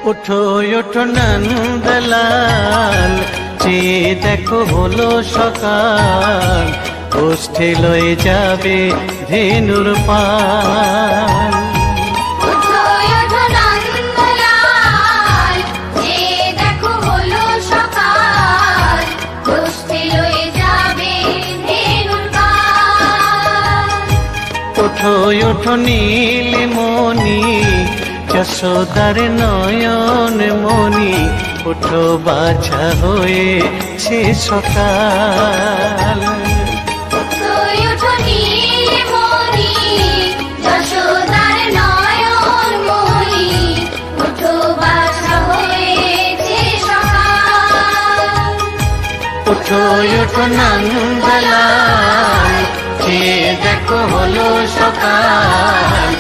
ওঠো ওঠো নন্দলাল, চেয়ে দেখো হলো সকাল, গোষ্ঠী লয়ে যাবে ধেনুর পাল। ওঠো ওঠো নন্দলাল, চেয়ে দেখো হলো সকাল, গোষ্ঠী লয়ে যাবে ধেনুর পাল। ওঠো ওঠো নীলমণি, যশোদার নয়ন মণি, ওঠো বাছা হয়েছে সকাল। ওঠো ওঠো নীলমণি, যশোদার নয়ন মণি, ওঠো বাছা হয়েছে সকাল। ওঠো ওঠো নন্দলাল, চেয়ে দেখো হলো সকাল,